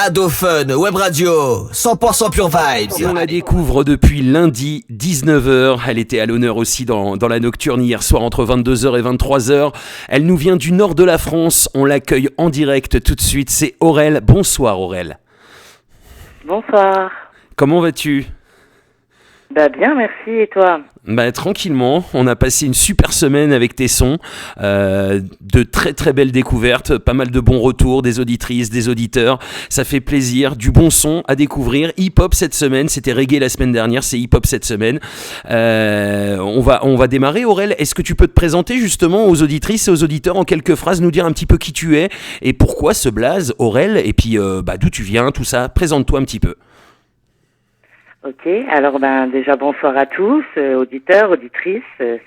Adofun, Web Radio, 100% Pure Vibes. Et on la découvre depuis lundi, 19h. Elle était à l'honneur aussi dans la Nocturne hier soir entre 22h et 23h. Elle nous vient du nord de la France. On l'accueille en direct tout de suite. C'est Aurel. Bonsoir Aurel. Bonsoir. Comment vas-tu ? Bien, merci. Et toi ? Tranquillement, on a passé une super semaine avec tes sons, de très très belles découvertes, pas mal de bons retours, des auditrices, des auditeurs, ça fait plaisir, du bon son à découvrir. Hip-hop cette semaine, c'était reggae la semaine dernière, c'est hip-hop cette semaine. On va démarrer. Aurel, est-ce que tu peux te présenter justement aux auditrices et aux auditeurs en quelques phrases, nous dire un petit peu qui tu es et pourquoi ce blaze, Aurel, et puis d'où tu viens, tout ça, présente-toi un petit peu. Ok, alors déjà bonsoir à tous, auditeurs, auditrices.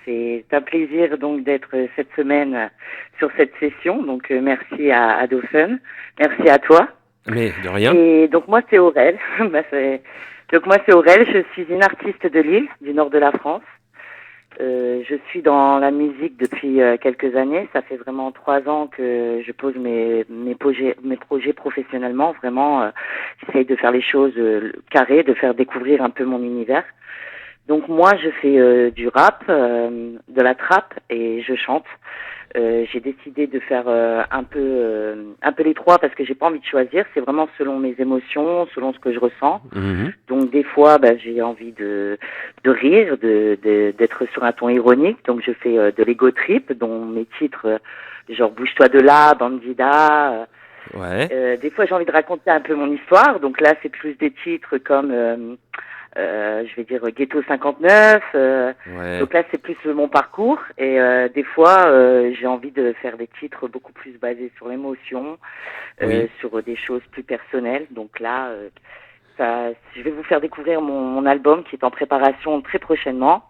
C'est un plaisir donc d'être cette semaine sur cette session. Donc merci à Adofun, merci à toi. Mais de rien. Et donc moi c'est Aurel. Donc moi c'est Aurel, je suis une artiste de Lille, du nord de la France. Je suis dans la musique depuis quelques années. Ça fait vraiment 3 ans que je pose mes projets professionnellement. Vraiment, j'essaye de faire les choses carrées, de faire découvrir un peu mon univers. Donc moi, je fais du rap, de la trap et je chante. J'ai décidé de faire un peu les trois parce que j'ai pas envie de choisir. C'est vraiment selon mes émotions, selon ce que je ressens. Mmh. Donc des fois, j'ai envie de rire, d'être sur un ton ironique. Donc je fais de l'ego trip, dont mes titres genre Bouge-toi de là, Bandida. Ouais. Des fois, j'ai envie de raconter un peu mon histoire. Donc là, c'est plus des titres comme je vais dire Ghetto 59. Ouais. Donc là, c'est plus mon parcours. Et des fois, j'ai envie de faire des titres beaucoup plus basés sur l'émotion, Oui. sur des choses plus personnelles. Donc là, je vais vous faire découvrir mon album qui est en préparation très prochainement.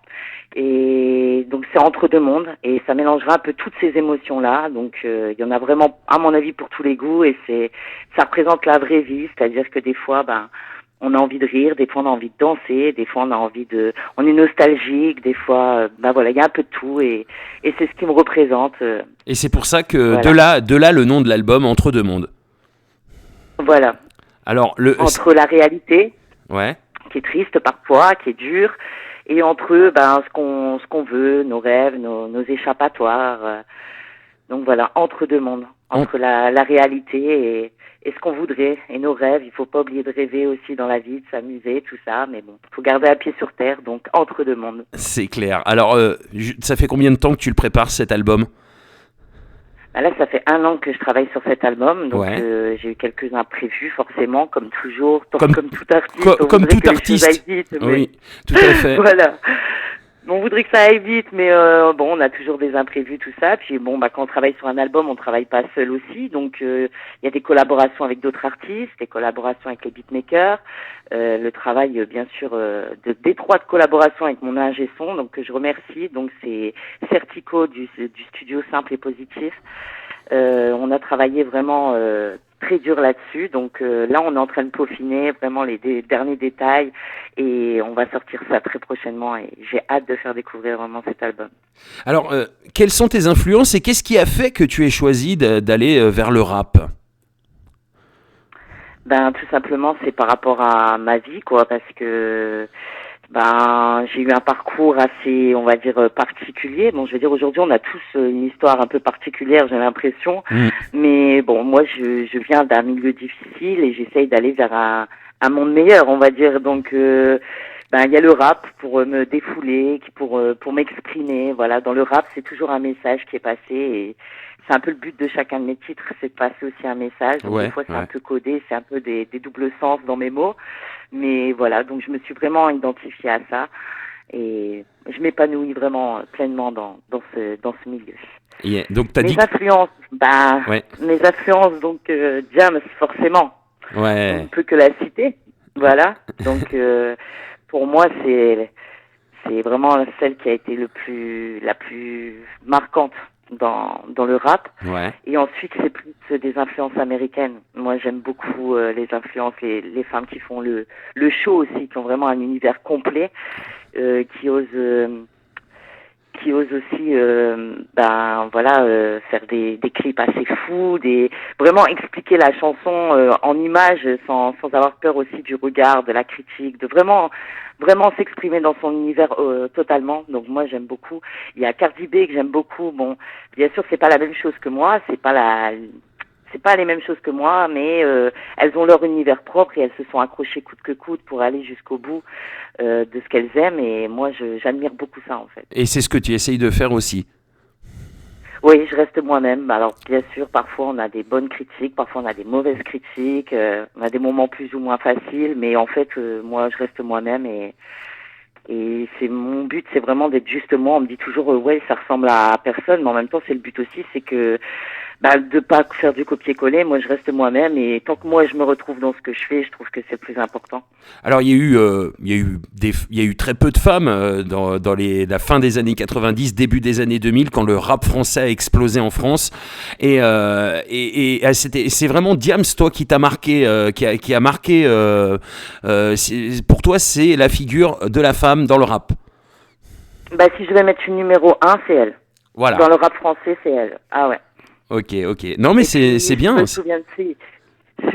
Et donc c'est entre deux mondes et ça mélangera un peu toutes ces émotions-là. Donc il y en a vraiment, à mon avis, pour tous les goûts et ça représente la vraie vie. C'est-à-dire que des fois, on a envie de rire, des fois on a envie de danser, des fois on est nostalgique, des fois, voilà, il y a un peu de tout et c'est ce qui me représente. Et c'est pour ça que Voilà. de là le nom de l'album, Entre deux mondes. Voilà. Alors Entre la réalité, ouais. qui est triste parfois, qui est dure, et entre eux, ce qu'on veut, nos rêves, nos échappatoires. Donc voilà, entre deux mondes, entre la réalité et ce qu'on voudrait, et nos rêves. Il faut pas oublier de rêver aussi dans la vie, de s'amuser, tout ça, mais bon, faut garder un pied sur terre, donc entre deux mondes. C'est clair. Alors, ça fait combien de temps que tu le prépares, cet album ? Là, ça fait 1 an que je travaille sur cet album, donc Ouais. j'ai eu quelques imprévus, forcément, comme toujours, Comme tout artiste. comme tout que les choses artiste. aillent vite, mais Oui, tout à fait. voilà. On voudrait que ça aille vite, mais on a toujours des imprévus, tout ça. Puis quand on travaille sur un album, on travaille pas seul aussi. Donc il y a des collaborations avec d'autres artistes, des collaborations avec les beatmakers, le travail bien sûr d'étroite collaboration avec mon ingé son, donc que je remercie. Donc c'est Certico du studio Simple et Positif. On a travaillé vraiment très dur là-dessus. Donc là, on est en train de peaufiner vraiment les derniers détails et on va sortir ça très prochainement et j'ai hâte de faire découvrir vraiment cet album. Alors, quelles sont tes influences et qu'est-ce qui a fait que tu aies choisi d'aller vers le rap ? Tout simplement, c'est par rapport à ma vie, quoi, parce que j'ai eu un parcours assez, on va dire, particulier. Bon, je veux dire, aujourd'hui, on a tous une histoire un peu particulière, j'ai l'impression. Mais bon, moi, je viens d'un milieu difficile et j'essaye d'aller vers un monde meilleur, on va dire. Donc, il y a le rap pour me défouler, pour m'exprimer. Voilà, dans le rap, c'est toujours un message qui est passé et c'est un peu le but de chacun de mes titres, c'est de passer aussi un message. Donc, des fois, c'est un peu codé, c'est un peu des doubles sens dans mes mots. Mais voilà, donc je me suis vraiment identifiée à ça et je m'épanouis vraiment pleinement dans ce milieu. Yeah. Donc t'as mes dit influences, ouais. Mes influences, donc Jam, forcément, Ouais. on ne peut que la citer, voilà. Donc pour moi, c'est vraiment celle qui a été la plus marquante dans le rap. Ouais. Et ensuite, c'est plus des influences américaines. Moi, j'aime beaucoup les influences, les femmes qui font le show aussi, qui ont vraiment un univers complet, qui osent qui osent aussi faire des clips assez fous, vraiment expliquer la chanson en images sans avoir peur aussi du regard, de la critique, de vraiment s'exprimer dans son univers totalement. Donc moi j'aime beaucoup. Il y a Cardi B que j'aime beaucoup. Bon, bien sûr c'est pas la même chose que moi, c'est pas les mêmes choses que moi, mais elles ont leur univers propre et elles se sont accrochées coûte que coûte pour aller jusqu'au bout de ce qu'elles aiment. Et moi, j'admire beaucoup ça, en fait. Et c'est ce que tu essayes de faire aussi. Oui, je reste moi-même. Alors, bien sûr, parfois on a des bonnes critiques, parfois on a des mauvaises critiques, on a des moments plus ou moins faciles, mais en fait, moi, je reste moi-même et c'est mon but, c'est vraiment d'être juste moi. On me dit toujours, ouais, ça ressemble à personne, mais en même temps, c'est le but aussi, c'est que de pas faire du copier-coller. Moi, je reste moi-même et tant que moi, je me retrouve dans ce que je fais, je trouve que c'est le plus important. Alors, il y a eu très peu de femmes dans la fin des années 90, début des années 2000, quand le rap français a explosé en France. Et c'est vraiment Diams, toi, qui t'a marqué, qui a marqué. Pour toi, c'est la figure de la femme dans le rap. Si je vais mettre une numéro 1, c'est elle. Voilà. Dans le rap français, c'est elle. Ah ouais. Ok. Non, mais c'est bien. Je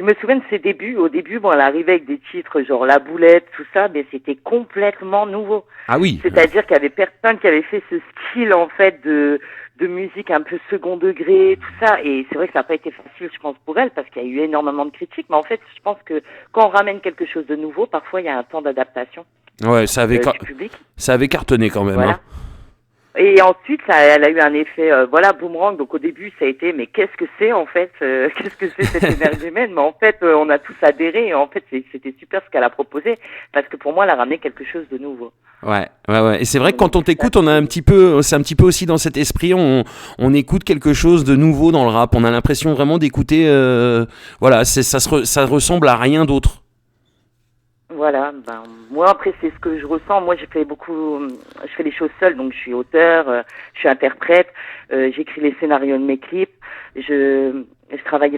me souviens de ses débuts. Au début, elle arrivait avec des titres genre La Boulette, tout ça, mais c'était complètement nouveau. Ah oui. C'est-à-dire qu'il y avait personne qui avait fait ce style, en fait, de musique un peu second degré, tout ça. Et c'est vrai que ça n'a pas été facile, je pense, pour elle, parce qu'il y a eu énormément de critiques. Mais en fait, je pense que quand on ramène quelque chose de nouveau, parfois, il y a un temps d'adaptation. Ouais, ça avait cartonné quand même. Voilà. Hein. Et ensuite, elle a eu un effet, boomerang. Donc au début, ça a été, mais qu'est-ce que c'est en fait qu'est-ce que c'est cette énergie humaine? Mais en fait, on a tous adhéré. Et en fait, c'était super ce qu'elle a proposé, parce que pour moi, elle a ramené quelque chose de nouveau. Ouais. Et c'est vrai que quand on t'écoute, c'est un petit peu aussi dans cet esprit. On écoute quelque chose de nouveau dans le rap. On a l'impression vraiment d'écouter. Ça ressemble à rien d'autre. Voilà, moi après c'est ce que je ressens. Moi je fais les choses seule, donc je suis auteur, je suis interprète, j'écris les scénarios de mes clips, je travaille,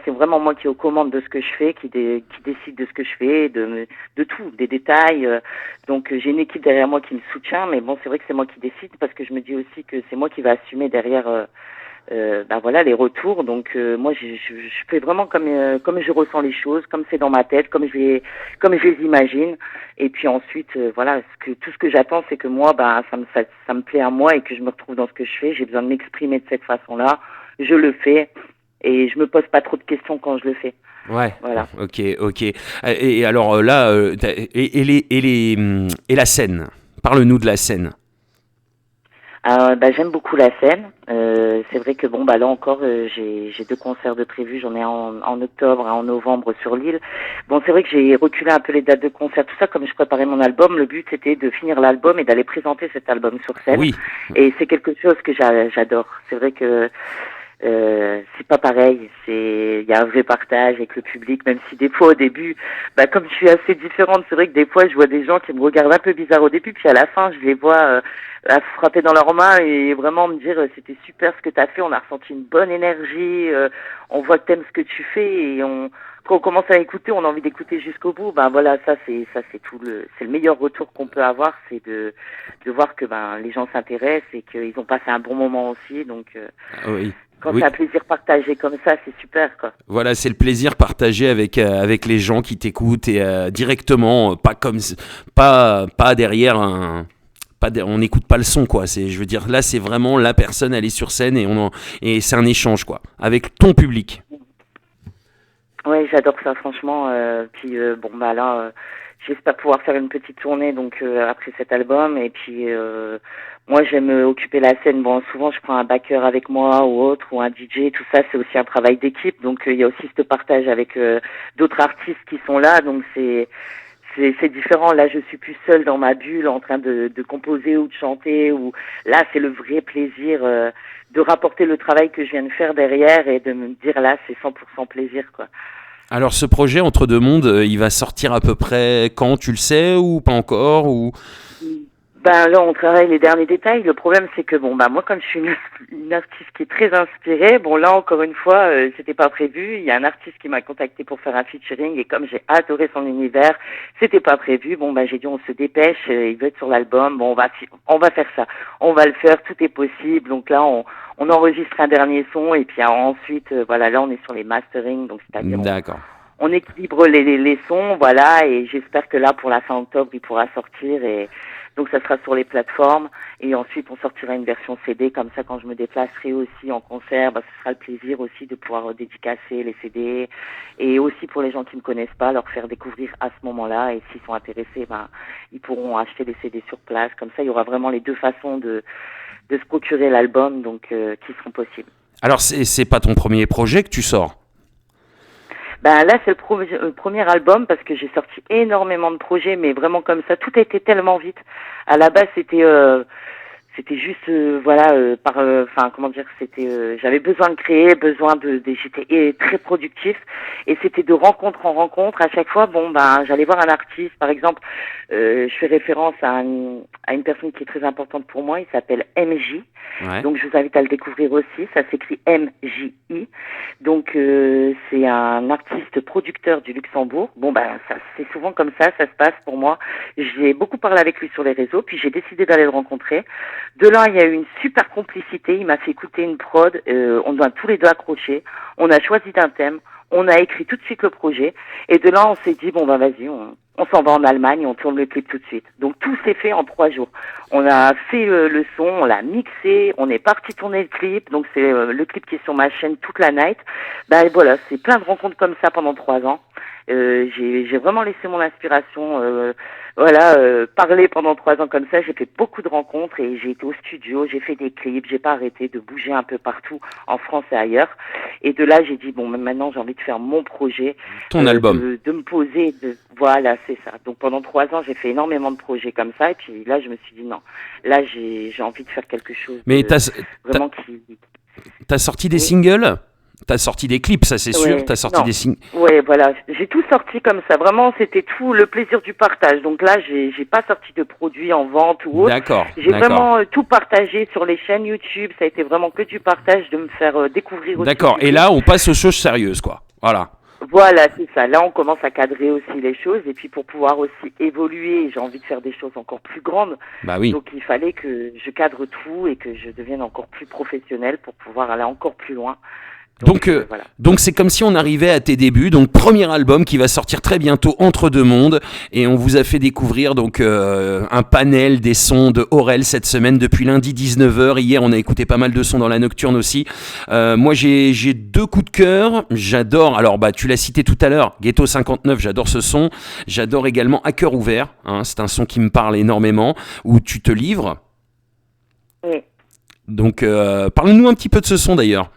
c'est vraiment moi qui est aux commandes de ce que je fais, qui décide de ce que je fais, de tout, des détails. Donc j'ai une équipe derrière moi qui me soutient, mais bon c'est vrai que c'est moi qui décide parce que je me dis aussi que c'est moi qui va assumer derrière les retours. Donc moi je fais vraiment comme je ressens les choses, comme c'est dans ma tête, comme je les imagine. Et puis ensuite tout ce que j'attends, c'est que moi ça me plaît à moi et que je me retrouve dans ce que je fais. J'ai besoin de m'exprimer de cette façon-là. Je le fais et je me pose pas trop de questions quand je le fais. Ouais. Voilà. Ok. Et alors là, et la scène. Parle-nous de la scène. J'aime beaucoup la scène. C'est vrai que là encore j'ai 2 concerts de prévus. J'en ai un en octobre et en novembre sur l'île. Bon, c'est vrai que j'ai reculé un peu les dates de concert, tout ça, comme je préparais mon album. Le but c'était de finir l'album et d'aller présenter cet album sur scène. Oui. Et c'est quelque chose que j'adore. C'est vrai que c'est pas pareil, il y a un vrai partage avec le public, même si des fois au début, comme je suis assez différente, c'est vrai que des fois je vois des gens qui me regardent un peu bizarre au début, puis à la fin je les vois à frapper dans leurs mains et vraiment me dire c'était super ce que t'as fait, on a ressenti une bonne énergie, on voit que t'aimes ce que tu fais et quand on commence à écouter, on a envie d'écouter jusqu'au bout. C'est le meilleur retour qu'on peut avoir, c'est de voir que les gens s'intéressent et qu'ils ont passé un bon moment aussi, donc Oui. Quand c'est un plaisir partagé comme ça, c'est super, quoi. Voilà, c'est le plaisir partagé avec les gens qui t'écoutent et directement, pas derrière on n'écoute pas le son, quoi. Je veux dire, là, c'est vraiment la personne, elle est sur scène et c'est un échange, quoi, avec ton public. Ouais, j'adore ça, franchement. J'espère pouvoir faire une petite tournée donc après cet album et puis moi j'aime occuper la scène. Bon, souvent je prends un backer avec moi ou autre ou un DJ, tout ça c'est aussi un travail d'équipe. Donc il y a aussi ce partage avec d'autres artistes qui sont là, donc c'est différent. Là, je suis plus seule dans ma bulle en train de composer ou de chanter. Ou là, c'est le vrai plaisir de rapporter le travail que je viens de faire derrière et de me dire là, c'est 100% plaisir, quoi. Alors, ce projet Entre deux mondes, il va sortir à peu près quand, tu le sais ou pas encore ou... Ben là, on travaille les derniers détails. Le problème, c'est que bon, bah moi, comme je suis une artiste qui est très inspirée, bon là, encore une fois, c'était pas prévu. Il y a un artiste qui m'a contacté pour faire un featuring et comme j'ai adoré son univers, c'était pas prévu. Bon, bah j'ai dit on se dépêche. Il veut être sur l'album. Bon, on va faire ça. On va le faire. Tout est possible. Donc là, on enregistre un dernier son et puis ensuite, voilà, là, on est sur les mastering. Donc c'est-à-dire D'accord. on équilibre les sons, voilà, et j'espère que là, pour la fin octobre, il pourra sortir et donc ça sera sur les plateformes et ensuite on sortira une version CD comme ça quand je me déplacerai aussi en concert, bah, ce sera le plaisir aussi de pouvoir dédicacer les CD et aussi pour les gens qui ne connaissent pas, leur faire découvrir à ce moment-là et s'ils sont intéressés, bah, ils pourront acheter les CD sur place. Comme ça, il y aura vraiment les deux façons de se procurer l'album donc qui seront possibles. Alors, c'est pas ton premier projet que tu sors? Ben là, c'est le premier album parce que j'ai sorti énormément de projets, mais vraiment comme ça, tout a été tellement vite. À la base, c'était juste enfin comment dire, j'avais besoin de créer, j'étais très productif et c'était de rencontre en rencontre. À chaque fois, bon ben j'allais voir un artiste, par exemple, je fais référence à une personne qui est très importante pour moi, il s'appelle MJ. Ouais. Donc je vous invite à le découvrir aussi, ça s'écrit MJI. Donc c'est un artiste producteur du Luxembourg. Bon ben ça c'est souvent comme ça se passe pour moi. J'ai beaucoup parlé avec lui sur les réseaux, puis j'ai décidé d'aller le rencontrer. De là, il y a eu une super complicité, il m'a fait écouter une prod, on a tous les deux accroché, on a choisi d'un thème, on a écrit tout de suite le projet, et de là on s'est dit bon ben vas-y, on s'en va en Allemagne, on tourne le clip tout de suite. Donc tout s'est fait en 3 jours. On a fait le son, on l'a mixé, on est parti tourner le clip. Donc c'est le clip qui est sur ma chaîne toute la night. Ben voilà, c'est plein de rencontres comme ça pendant 3 ans. J'ai vraiment laissé mon inspiration, parler pendant 3 ans comme ça. J'ai fait beaucoup de rencontres et j'ai été au studio, j'ai fait des clips, j'ai pas arrêté de bouger un peu partout en France et ailleurs. Et de là, j'ai dit bon, maintenant j'ai envie de faire mon projet, Ton album. de me poser, voilà, c'est ça. Donc pendant 3 ans, j'ai fait énormément de projets comme ça. Et puis là, je me suis dit non, là j'ai envie de faire quelque chose. Mais vraiment t'as sorti des Oui. singles? T'as sorti des clips, ça c'est sûr. Ouais, T'as sorti des singles. Ouais, voilà. J'ai tout sorti comme ça. Vraiment, c'était tout le plaisir du partage. Donc là, j'ai pas sorti de produits en vente ou autre. D'accord. J'ai vraiment tout partagé sur les chaînes YouTube. Ça a été vraiment que du partage, de me faire découvrir aussi. D'accord. Et là, on passe aux choses sérieuses, quoi. Voilà. Voilà, c'est ça. Là, on commence à cadrer aussi les choses. Et puis, pour pouvoir aussi évoluer, j'ai envie de faire des choses encore plus grandes. Bah oui. Donc, il fallait que je cadre tout et que je devienne encore plus professionnelle pour pouvoir aller encore plus loin. Donc, voilà. donc c'est comme si on arrivait à tes débuts. Donc premier album qui va sortir très bientôt, Entre deux mondes, et on vous a fait découvrir donc un panel des sons de Aurel cette semaine depuis lundi 19h. Hier on a écouté pas mal de sons dans la nocturne aussi. Moi j'ai 2 coups de cœur. J'adore. Alors bah tu l'as cité tout à l'heure, Ghetto 59. J'adore ce son. J'adore également À cœur ouvert. Hein, c'est un son qui me parle énormément où tu te livres. Oui. Donc parle-nous un petit peu de ce son d'ailleurs.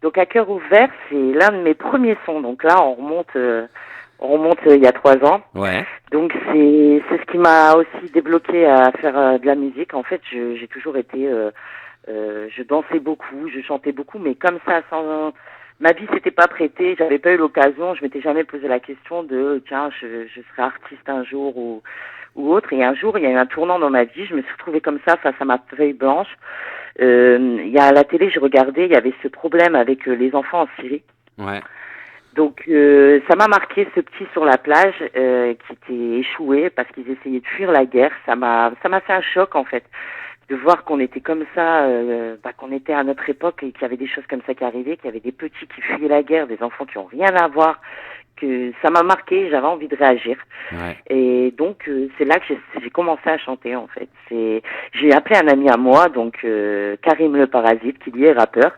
Donc À cœur ouvert, c'est l'un de mes premiers sons. Donc là, on remonte il y a 3 ans. Ouais. Donc c'est ce qui m'a aussi débloqué à faire de la musique. En fait, j'ai toujours été, je dansais beaucoup, je chantais beaucoup, mais comme ça, ma vie s'était pas prêtée, j'avais pas eu l'occasion, je m'étais jamais posé la question de tiens, je serai artiste un jour ou autre. Et un jour, il y a eu un tournant dans ma vie. Je me suis retrouvée comme ça face à ma feuille blanche. Il y a à la télé, je regardais, il y avait ce problème avec les enfants en Syrie. Ouais. Donc ça m'a marqué, ce petit sur la plage qui était échoué parce qu'ils essayaient de fuir la guerre. Ça m'a fait un choc en fait de voir qu'on était comme ça, qu'on était à notre époque et qu'il y avait des choses comme ça qui arrivaient, qu'il y avait des petits qui fuyaient la guerre, des enfants qui ont rien à voir. Que ça m'a marqué, j'avais envie de réagir. Ouais. Et donc c'est là que j'ai commencé à chanter en fait. J'ai appelé un ami à moi, donc Karim le Parasite, qui lui est rappeur.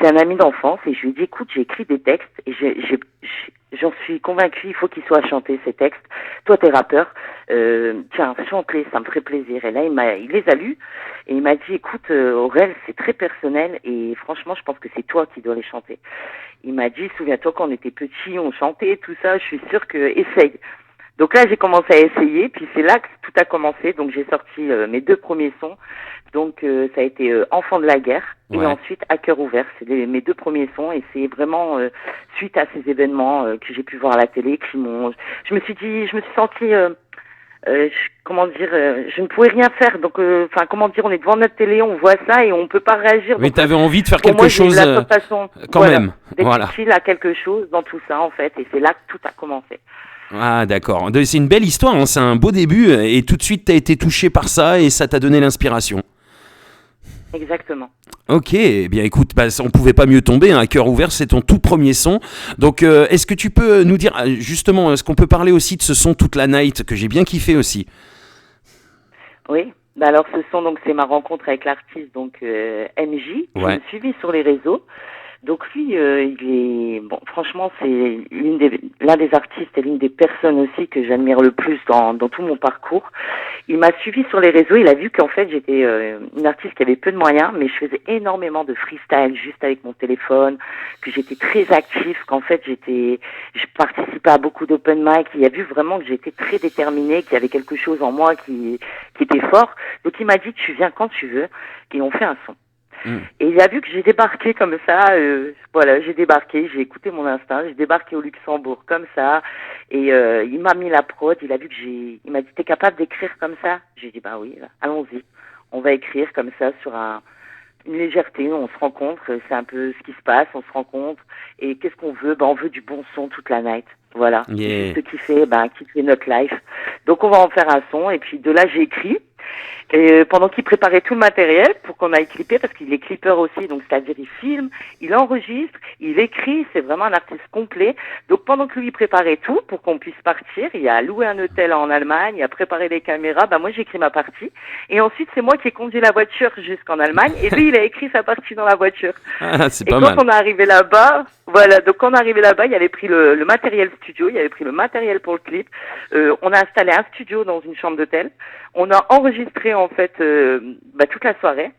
C'est un ami d'enfance et je lui ai dit écoute, j'ai écrit des textes et j'en suis convaincue, il faut qu'ils soient chantés ces textes. Toi t'es rappeur, tiens chante-les, ça me ferait plaisir. Et là il les a lus et il m'a dit écoute Aurel, c'est très personnel et franchement je pense que c'est toi qui dois les chanter. Il m'a dit, souviens-toi quand on était petits, on chantait, tout ça, je suis sûre que essaye. Donc là, j'ai commencé à essayer, puis c'est là que tout a commencé. Donc j'ai sorti mes 2 premiers sons. Donc ça a été Enfant de la guerre et Ouais. ensuite À cœur ouvert. C'est mes 2 premiers sons et c'est vraiment suite à ces événements que j'ai pu voir à la télé je me suis sentie comment dire, je ne pouvais rien faire. Donc, enfin, comment dire, on est devant notre télé, on voit ça et on peut pas réagir. Mais Donc, t'avais envie de faire pour quelque moi, j'ai eu chose la sensation, quand voilà, même. d'être Voilà. utile à quelque chose dans tout ça, en fait. Et c'est là que tout a commencé. Ah d'accord. C'est une belle histoire, hein. C'est un beau début et tout de suite t'as été touché par ça et ça t'a donné l'inspiration. Exactement. Ok, eh bien écoute, on pouvait pas mieux tomber, hein, à cœur ouvert, c'est ton tout premier son. Donc est-ce que tu peux nous dire, justement, est-ce qu'on peut parler aussi de ce son Toute la Night, que j'ai bien kiffé aussi? Oui. Bah alors, ce son, donc, c'est ma rencontre avec l'artiste, donc, MJ. Je Ouais. le suivi sur les réseaux. Donc lui, il est bon. Franchement, c'est l'un des artistes et l'une des personnes aussi que j'admire le plus dans tout mon parcours. Il m'a suivi sur les réseaux. Il a vu qu'en fait j'étais une artiste qui avait peu de moyens, mais je faisais énormément de freestyle juste avec mon téléphone, que j'étais très active, qu'en fait je participais à beaucoup d'open mic. Il a vu vraiment que j'étais très déterminée, qu'il y avait quelque chose en moi qui était fort. Donc il m'a dit tu viens quand tu veux et on fait un son. Et il a vu que j'ai débarqué comme ça, voilà, j'ai débarqué, j'ai écouté mon instinct, j'ai débarqué au Luxembourg comme ça, et il m'a mis la prod, il a vu que il m'a dit t'es capable d'écrire comme ça? J'ai dit bah oui, allons-y, on va écrire comme ça sur une légèreté, on se rencontre, c'est un peu ce qui se passe, on se rencontre, et qu'est-ce qu'on veut? Ben on veut du bon son toute la night, voilà, Yeah. juste kiffer, kiffer notre life. Donc on va en faire un son, et puis de là j'ai écrit. Et pendant qu'il préparait tout le matériel pour qu'on aille clipper, parce qu'il est clipper aussi, donc c'est-à-dire il filme, il enregistre, il écrit, c'est vraiment un artiste complet. Donc pendant que lui préparait tout pour qu'on puisse partir, il a loué un hôtel en Allemagne, il a préparé les caméras, moi j'ai écrit ma partie, et ensuite c'est moi qui ai conduit la voiture jusqu'en Allemagne, et lui il a écrit sa partie dans la voiture. Ah, c'est Et pas quand mal. on est arrivé là-bas, voilà, donc quand on est arrivé là-bas, il avait pris le matériel studio, il avait pris le matériel pour le clip. On a installé un studio dans une chambre d'hôtel. On a enregistré en fait toute la soirée.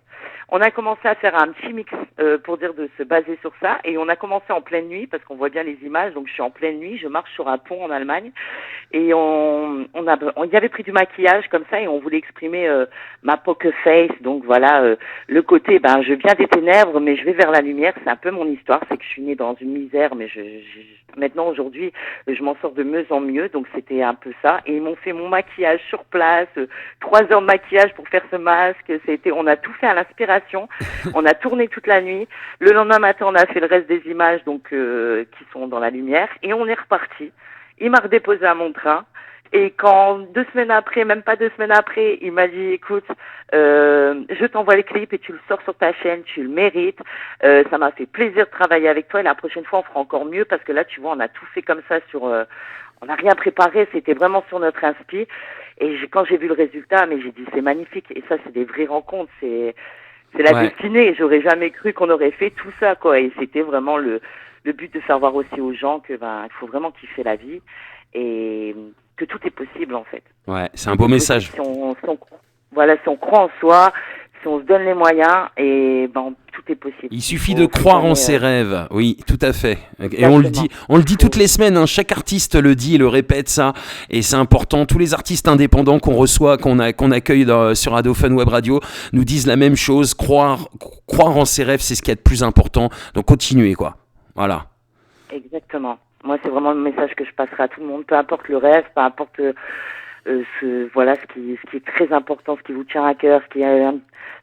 On a commencé à faire un petit mix pour dire de se baser sur ça, et on a commencé en pleine nuit parce qu'on voit bien les images. Donc je suis en pleine nuit, je marche sur un pont en Allemagne, et on y avait pris du maquillage comme ça, et on voulait exprimer ma poker face. Donc voilà, le côté je viens des ténèbres mais je vais vers la lumière. C'est un peu mon histoire, c'est que je suis née dans une misère, mais maintenant aujourd'hui je m'en sors de mieux en mieux. Donc c'était un peu ça, et ils m'ont fait mon maquillage sur place, 3 heures de maquillage pour faire ce masque. On a tout fait à l'inspiration. On a tourné toute la nuit. Le lendemain matin, on a fait le reste des images qui sont dans la lumière, et on est reparti. Il m'a redéposé à mon train. Et quand 2 semaines après, même pas 2 semaines après, il m'a dit écoute, je t'envoie le clip et tu le sors sur ta chaîne, tu le mérites. Ça m'a fait plaisir de travailler avec toi, et la prochaine fois on fera encore mieux, parce que là tu vois on a tout fait comme ça on n'a rien préparé, c'était vraiment sur notre inspi. Et quand j'ai vu le résultat, mais j'ai dit c'est magnifique. Et ça c'est des vraies rencontres, c'est la Ouais. destinée. J'aurais jamais cru qu'on aurait fait tout ça, quoi. Et c'était vraiment le but de faire voir aussi aux gens que il faut vraiment kiffer la vie, et que tout est possible en fait. Ouais, c'est un beau message. Si on croit en soi, si on se donne les moyens, et tout est possible. Il suffit de croire en ses rêves, oui, tout à fait. Et Exactement. on le dit toutes les semaines, hein, chaque artiste le dit et le répète ça, et c'est important. Tous les artistes indépendants qu'on reçoit, qu'on accueille sur Radio Fun Web Radio, nous disent la même chose. Croire en ses rêves, c'est ce qui est le plus important. Donc continuez, quoi. Voilà. Exactement. Moi, c'est vraiment le message que je passerai à tout le monde. Peu importe le rêve, peu importe ce qui est très important, ce qui vous tient à cœur, ce qui est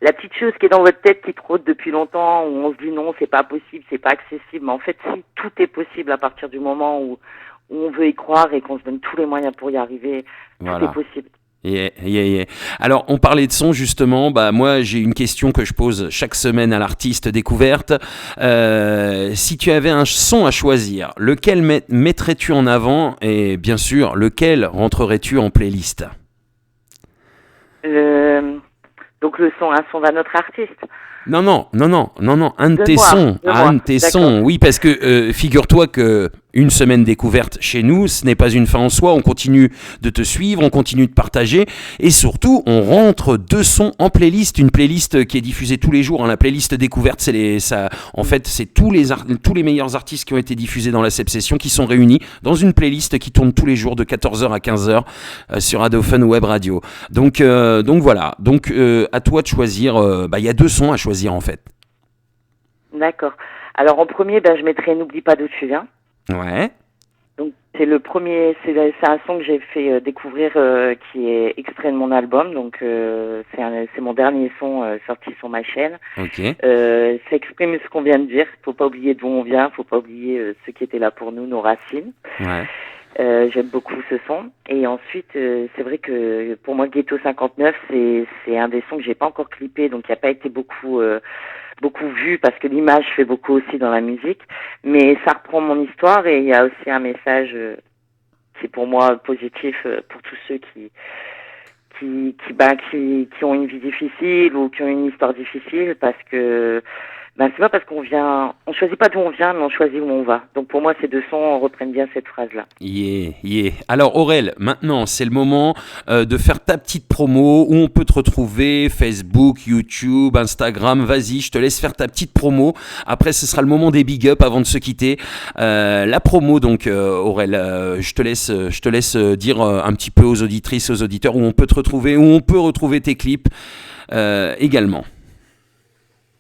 la petite chose qui est dans votre tête qui trotte depuis longtemps, où on se dit non, c'est pas possible, c'est pas accessible. Mais en fait, si, tout est possible à partir du moment où on veut y croire et qu'on se donne tous les moyens pour y arriver. Voilà. Tout est possible. Yeah. Alors, on parlait de son justement. Moi, j'ai une question que je pose chaque semaine à l'artiste découverte. Si tu avais un son à choisir, lequel mettrais-tu en avant, et bien sûr, lequel rentrerais-tu en playlist? Donc un son d'un autre artiste. Non, un de tes sons, oui, parce que figure-toi que une semaine découverte chez nous, ce n'est pas une fin en soi, on continue de te suivre, on continue de partager, et surtout, on rentre 2 sons en playlist, une playlist qui est diffusée tous les jours, hein. La playlist découverte, c'est tous les meilleurs artistes qui ont été diffusés dans la Session qui sont réunis dans une playlist qui tourne tous les jours de 14h à 15h sur Radio Fun Web Radio. Donc voilà, à toi de choisir, y a 2 sons à choisir en fait. D'accord. Alors en premier, je mettrai N'oublie pas d'où tu viens. Ouais. Donc c'est c'est un son que j'ai fait découvrir qui est extrait de mon album, donc c'est mon dernier son sorti sur ma chaîne. Ok. Ça exprime ce qu'on vient de dire. Faut pas oublier d'où on vient, faut pas oublier ceux qui étaient là pour nous, nos racines. Ouais. J'aime beaucoup ce son. Et ensuite, c'est vrai que pour moi, Ghetto 59, c'est un des sons que j'ai pas encore clippé, donc il n'y a pas été beaucoup vu parce que l'image fait beaucoup aussi dans la musique. Mais ça reprend mon histoire et il y a aussi un message qui est pour moi positif pour tous ceux qui ont une vie difficile ou qui ont une histoire difficile, parce que c'est pas parce on choisit pas d'où on vient, mais on choisit où on va. Donc pour moi, ces deux sons reprennent bien cette phrase-là. Yeah. Alors Aurel, maintenant c'est le moment de faire ta petite promo, où on peut te retrouver, Facebook, YouTube, Instagram. Vas-y, je te laisse faire ta petite promo. Après, ce sera le moment des big up avant de se quitter. La promo, donc Aurel, je te laisse dire un petit peu aux auditrices, aux auditeurs où on peut te retrouver, où on peut retrouver tes clips également.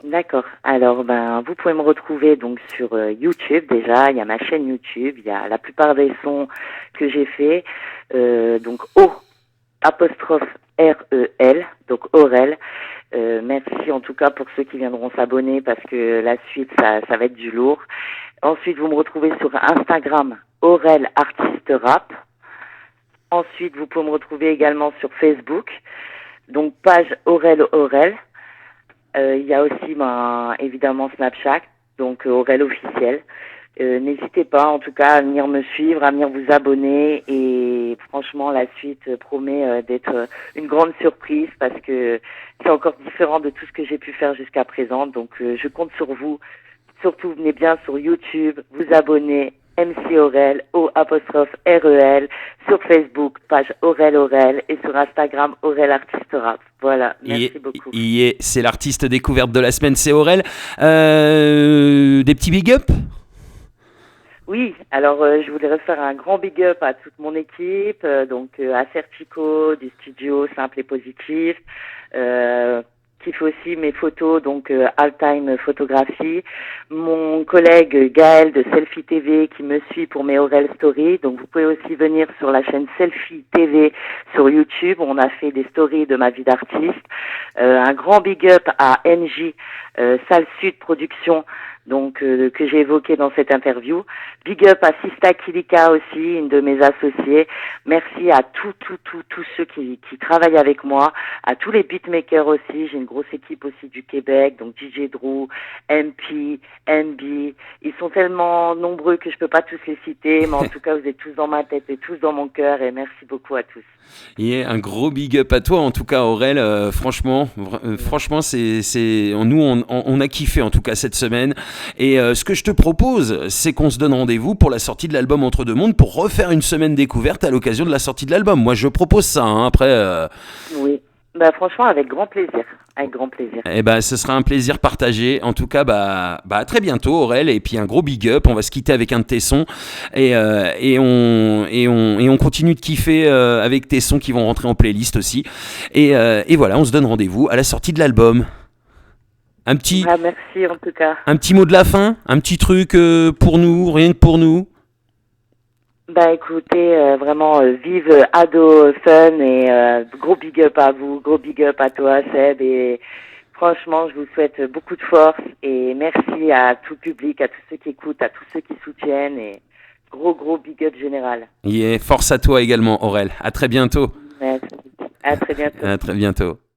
D'accord. Alors, vous pouvez me retrouver donc sur YouTube déjà. Il y a ma chaîne YouTube. Il y a la plupart des sons que j'ai fait. Donc O''REL, donc Aurel. Merci en tout cas pour ceux qui viendront s'abonner, parce que la suite, ça va être du lourd. Ensuite, vous me retrouvez sur Instagram, Aurel Artiste Rap. Ensuite, vous pouvez me retrouver également sur Facebook, donc page Aurel. Il y a aussi évidemment Snapchat, donc Aurel officiel. N'hésitez pas en tout cas à venir me suivre, à venir vous abonner, et franchement la suite promet d'être une grande surprise, parce que c'est encore différent de tout ce que j'ai pu faire jusqu'à présent. Donc je compte sur vous. Surtout venez bien sur YouTube, vous abonner, MC Aurel, O''REL, sur Facebook, page Aurel, et sur Instagram, Aurel Artiste Rap. Voilà, merci beaucoup. C'est l'artiste découverte de la semaine, c'est Aurel. Des petits big up? Oui, alors je voulais refaire un grand big up à toute mon équipe, à Certico, du studio Simple et Positif, qui fait aussi mes photos, donc All Time Photographie. Mon collègue Gaël de Selfie TV qui me suit pour mes Aurel Stories. Donc vous pouvez aussi venir sur la chaîne Selfie TV sur YouTube. On a fait des stories de ma vie d'artiste. Un grand big up à NJ, Salle Sud Production, donc que j'ai évoqué dans cette interview. Big up à Sista Kilika aussi, une de mes associées. Merci à tous ceux qui travaillent avec moi, à tous les beatmakers aussi. J'ai une grosse équipe aussi du Québec, donc DJ Drew, MP, MB. Ils sont tellement nombreux que je peux pas tous les citer, mais en tout cas vous êtes tous dans ma tête et tous dans mon cœur, et merci beaucoup à tous. Un gros big up à toi en tout cas Aurel, franchement nous on a kiffé en tout cas cette semaine, et ce que je te propose, c'est qu'on se donne rendez-vous pour la sortie de l'album Entre deux mondes, pour refaire une semaine découverte à l'occasion de la sortie de l'album. Moi je propose ça, après Oui, franchement avec grand plaisir. Avec grand plaisir. Ce sera un plaisir partagé. En tout cas, à très bientôt, Aurel. Et puis un gros big up. On va se quitter avec un de tes sons, et on continue de kiffer avec tes sons qui vont rentrer en playlist aussi. Et voilà, on se donne rendez-vous à la sortie de l'album. Merci en tout cas. Un petit mot de la fin, un petit truc pour nous, rien que pour nous. Écoutez, vraiment, vive Ado Fun, et gros big up à vous, gros big up à toi Seb, et franchement je vous souhaite beaucoup de force, et merci à tout le public, à tous ceux qui écoutent, à tous ceux qui soutiennent, et gros big up général. Force à toi également Aurel, à très bientôt. Merci, à très bientôt. À très bientôt.